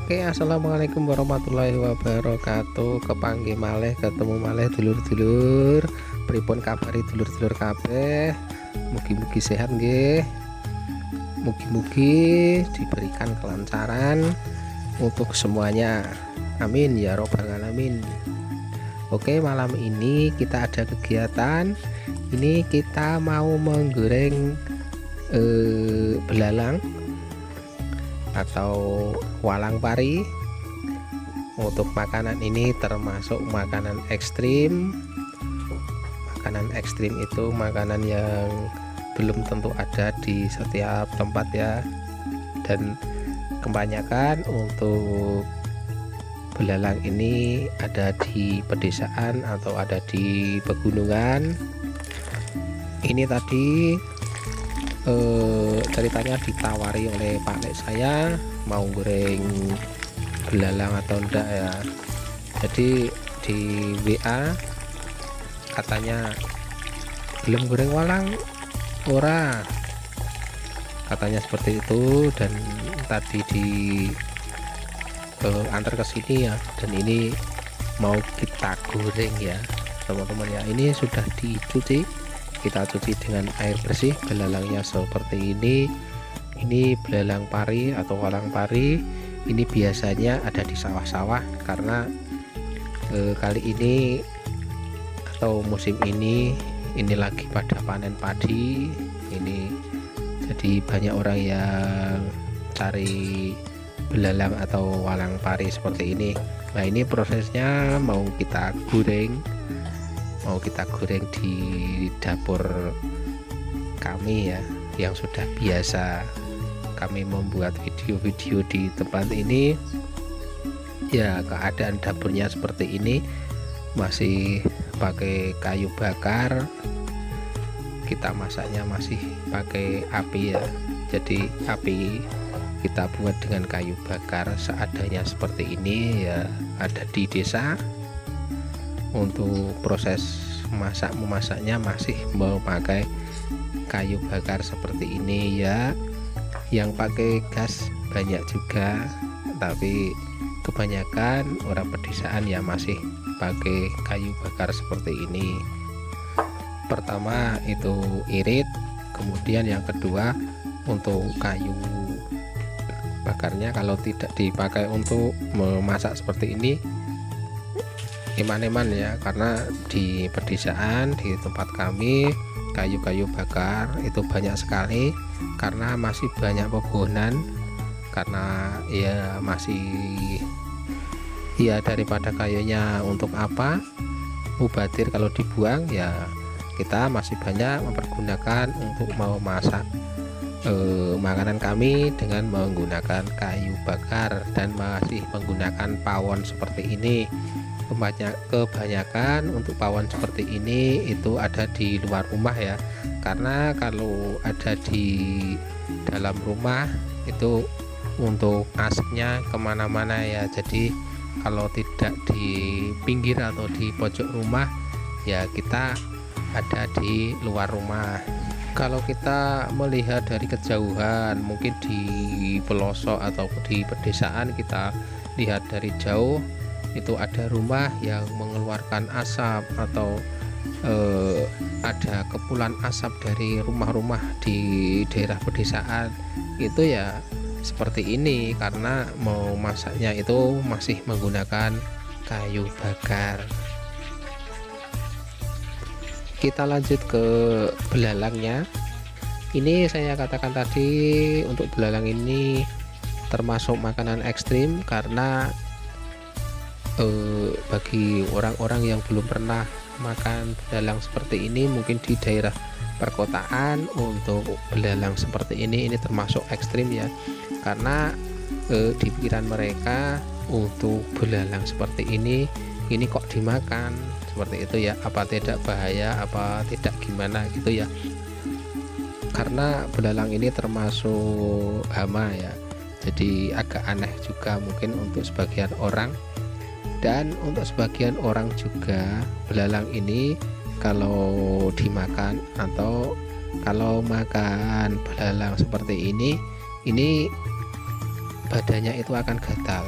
Oke, assalamualaikum warahmatullahi wabarakatuh. Kepanggih malih, ketemu malih dulur-dulur. Pripun kabari dulur-dulur kabeh? Mugi-mugi sehat nggih. Mugi-mugi diberikan kelancaran untuk semuanya. Amin ya robbal alamin. Oke, malam ini kita ada kegiatan. Ini kita mau menggoreng belalang atau walang pari. Untuk makanan ini termasuk makanan ekstrim. Makanan ekstrim itu makanan yang belum tentu ada di setiap tempat ya, dan kebanyakan untuk belalang ini ada di pedesaan atau ada di pegunungan. Ini tadi ceritanya ditawari oleh Pak Lek, saya mau goreng belalang atau enggak ya. Jadi di WA katanya belum goreng walang ora, katanya seperti itu, dan tadi di antar ke sini ya, dan ini mau kita goreng ya teman-teman ya. Ini sudah dicuci, kita cuci dengan air bersih belalangnya seperti ini. Ini belalang pari atau walang pari. Ini biasanya ada di sawah-sawah karena kali ini atau musim ini lagi pada panen padi ini, jadi banyak orang yang cari belalang atau walang pari seperti ini. Nah, ini prosesnya mau kita goreng di dapur kami ya, yang sudah biasa kami membuat video-video di tempat ini ya. Keadaan dapurnya seperti ini, masih pakai kayu bakar, kita masaknya masih pakai api ya. Jadi api kita buat dengan kayu bakar seadanya seperti ini ya, ada di desa. Untuk proses memasaknya masih memakai kayu bakar seperti ini ya. Yang pakai gas banyak juga, tapi kebanyakan orang pedesaan ya masih pakai kayu bakar seperti ini. Pertama itu irit, kemudian yang kedua untuk kayu bakarnya kalau tidak dipakai untuk memasak seperti ini eman-eman ya, karena di pedesaan di tempat kami kayu-kayu bakar itu banyak sekali karena masih banyak pepohonan. Karena ya masih ya, daripada kayunya untuk apa mubadir kalau dibuang ya, kita masih banyak mempergunakan untuk mau masak makanan kami dengan menggunakan kayu bakar dan masih menggunakan pawon seperti ini. Kebanyakan untuk pawon seperti ini itu ada di luar rumah ya, karena kalau ada di dalam rumah itu untuk asapnya kemana-mana ya. Jadi kalau tidak di pinggir atau di pojok rumah ya, kita ada di luar rumah. Kalau kita melihat dari kejauhan, mungkin di pelosok atau di pedesaan, kita lihat dari jauh itu ada rumah yang mengeluarkan asap atau ada kepulan asap dari rumah-rumah di daerah pedesaan itu ya seperti ini, karena mau masaknya itu masih menggunakan kayu bakar. Kita lanjut ke belalangnya. Ini saya katakan tadi untuk belalang ini termasuk makanan ekstrim karena bagi orang-orang yang belum pernah makan belalang seperti ini, mungkin di daerah perkotaan, untuk belalang seperti ini termasuk ekstrim ya, karena di pikiran mereka untuk belalang seperti ini kok dimakan seperti itu ya, apa tidak bahaya, apa tidak gimana gitu ya. Karena belalang ini termasuk hama ya, jadi agak aneh juga mungkin untuk sebagian orang. Dan untuk sebagian orang juga belalang ini kalau dimakan atau kalau makan belalang seperti ini badannya itu akan gatal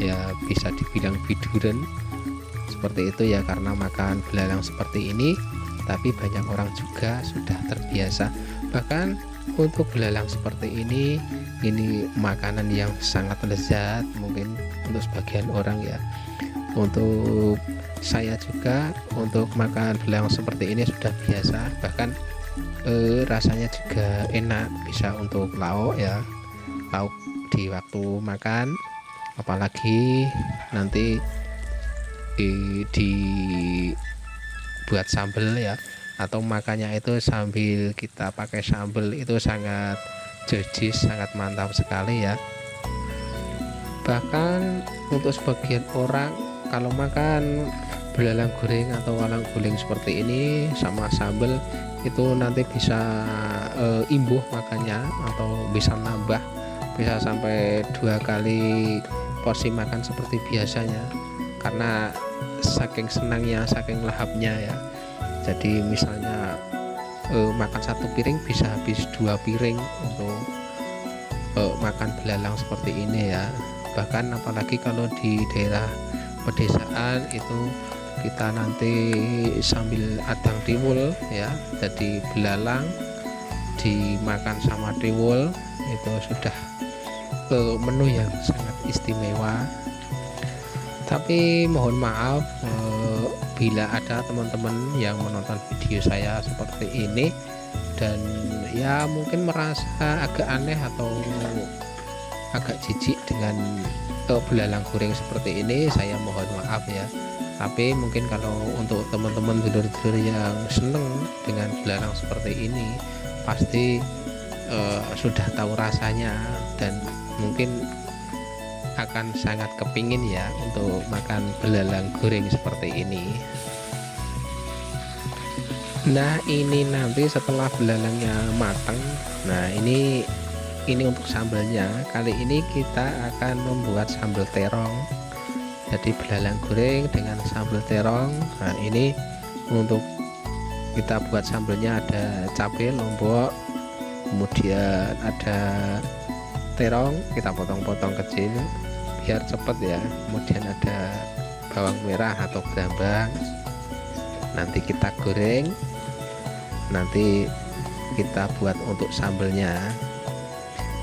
ya, bisa dibilang biduran seperti itu ya, karena makan belalang seperti ini. Tapi banyak orang juga sudah terbiasa. Bahkan untuk belalang seperti ini makanan yang sangat lezat mungkin untuk sebagian orang ya. Untuk saya juga untuk makan belalang seperti ini sudah biasa, bahkan rasanya juga enak, bisa untuk lauk ya, lauk di waktu makan, apalagi nanti dibuat sambal ya, atau makannya itu sambil kita pakai sambal, itu sangat jejis, sangat mantap sekali ya. Bahkan untuk sebagian orang kalau makan belalang goreng atau walang guling seperti ini sama sambal itu nanti bisa imbuh makannya, atau bisa nambah, bisa sampai 2 kali porsi makan seperti biasanya, karena saking senangnya, saking lahapnya ya. Jadi misalnya makan 1 piring bisa habis 2 piring untuk makan belalang seperti ini ya. Bahkan apalagi kalau di daerah pedesaan itu kita nanti sambil adang tiwul ya, jadi belalang dimakan sama tiwul itu sudah menu yang sangat istimewa. Tapi mohon maaf bila ada teman-teman yang menonton video saya seperti ini dan ya mungkin merasa agak aneh atau agak jijik dengan belalang goreng seperti ini, saya mohon maaf ya. Tapi mungkin kalau untuk teman-teman dulur-dulur yang seneng dengan belalang seperti ini pasti sudah tahu rasanya dan mungkin akan sangat kepingin ya untuk makan belalang goreng seperti ini. Nah ini nanti setelah belalangnya matang, nah ini untuk sambalnya. Kali ini kita akan membuat sambal terong, jadi belalang goreng dengan sambal terong. Nah ini untuk kita buat sambalnya ada cabai lombok, kemudian ada terong kita potong-potong kecil biar cepet ya, kemudian ada bawang merah atau brambang, nanti kita goreng, nanti kita buat untuk sambalnya.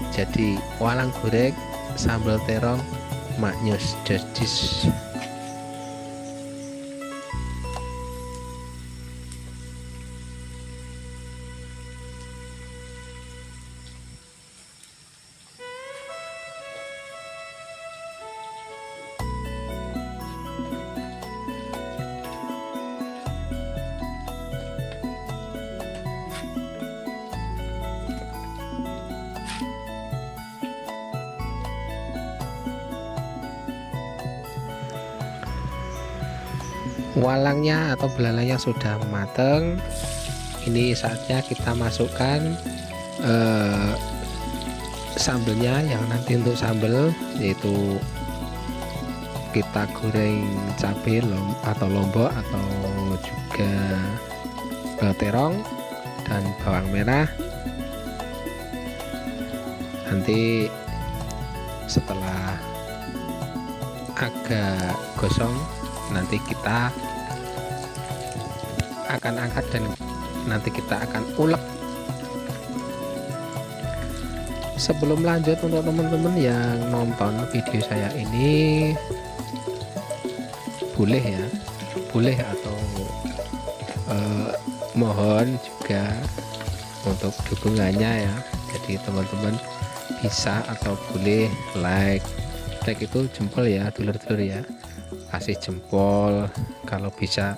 Jadi walang goreng sambal terong maknyus jejis. Walangnya atau belalangnya sudah matang, ini saatnya kita masukkan sambelnya yang nanti untuk sambel, yaitu kita goreng cabai atau lombok atau juga terong dan bawang merah. Nanti setelah agak gosong nanti kita akan angkat dan nanti kita akan ulek. Sebelum lanjut, untuk teman-teman yang nonton video saya ini boleh ya, boleh atau mohon juga untuk dukungannya ya. Jadi teman-teman bisa atau boleh like itu jempol ya, dulur-dulur ya, kasih jempol. Kalau bisa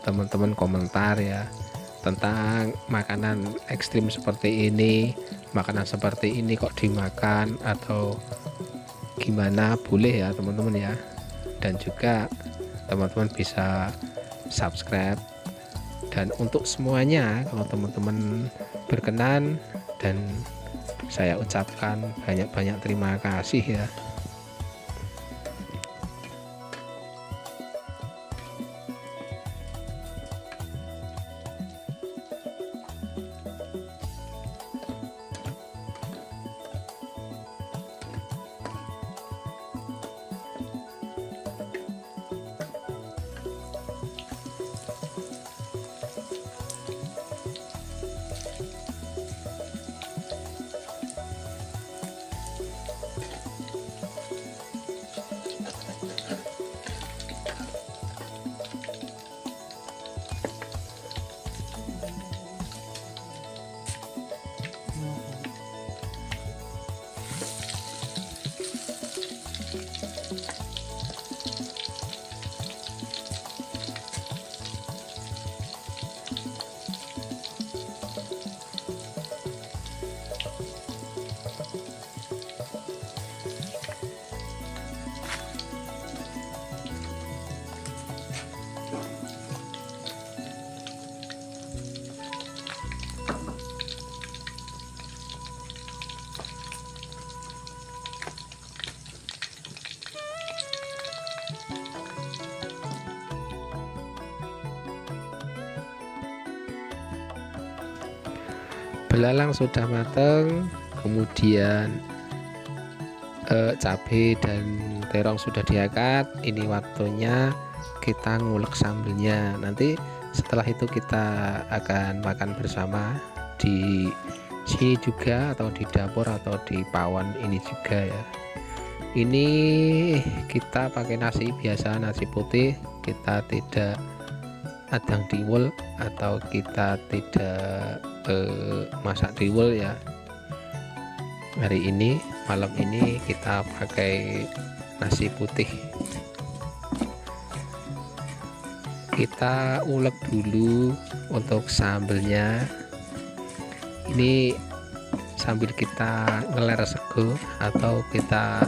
teman-teman komentar ya tentang makanan ekstrim seperti ini, makanan seperti ini kok dimakan atau gimana, boleh ya teman-teman ya. Dan juga teman-teman bisa subscribe. Dan untuk semuanya, kalau teman-teman berkenan, dan saya ucapkan banyak-banyak terima kasih ya. belalang sudah matang, kemudian cabai dan terong sudah diangkat. Ini waktunya kita ngulek sambelnya. Nanti setelah itu kita akan makan bersama di sini juga, atau di dapur atau di pawon ini juga ya. Ini kita pakai nasi biasa, nasi putih. Kita tidak adang diwul atau kita tidak masak diwul ya. Hari ini, malam ini kita pakai nasi putih. Kita ulek dulu untuk sambelnya. Ini sambil kita ngeler sego atau kita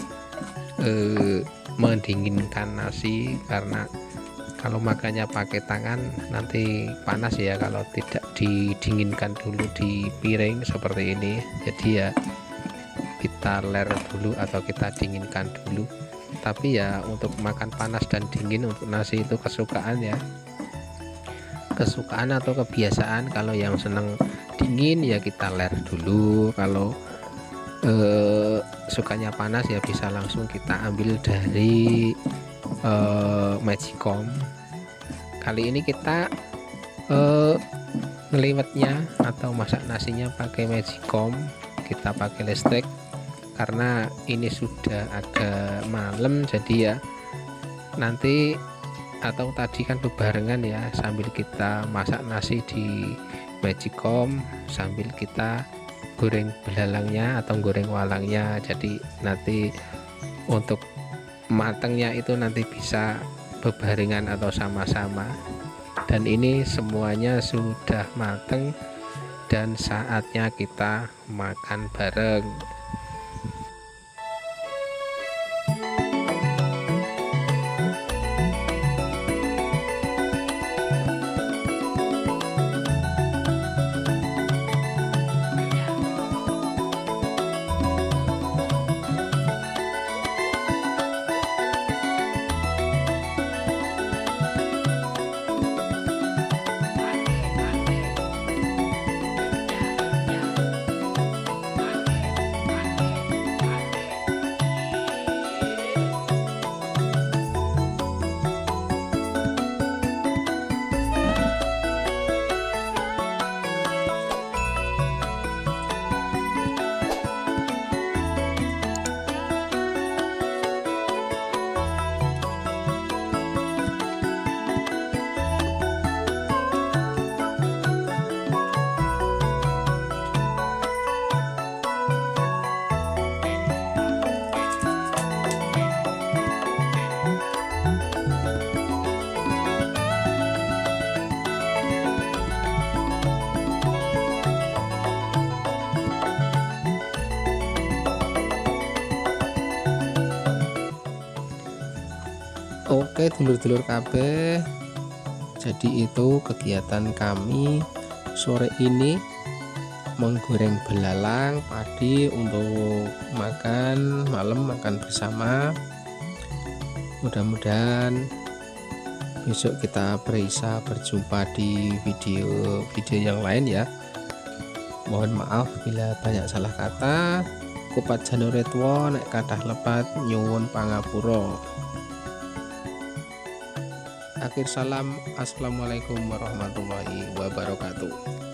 mendinginkan nasi, karena kalau makannya pakai tangan nanti panas ya kalau tidak didinginkan dulu di piring seperti ini. Jadi ya kita ler dulu atau kita dinginkan dulu. Tapi ya untuk makan panas dan dingin untuk nasi itu kesukaan ya, kesukaan atau kebiasaan. Kalau yang seneng dingin ya kita ler dulu, kalau sukanya panas ya bisa langsung kita ambil dari magicom. Kali ini kita ngeliwetnya atau masak nasinya pakai magicom, kita pakai listrik karena ini sudah agak malam. Jadi ya nanti atau tadi kan bebarengan ya, sambil kita masak nasi di magicom sambil kita goreng belalangnya atau goreng walangnya. Jadi nanti untuk matangnya itu nanti bisa bebarengan atau sama-sama. Dan ini semuanya sudah matang dan saatnya kita makan bareng. Oke dulur-dulur kabeh, jadi itu kegiatan kami sore ini, menggoreng belalang padi untuk makan malam, makan bersama. Mudah-mudahan besok kita bisa berjumpa di video yang lain ya. Mohon maaf bila banyak salah kata. Kupat janure tuwa nek kathah lepat, nyuwun pangapura. Akhir salam, assalamualaikum warahmatullahi wabarakatuh.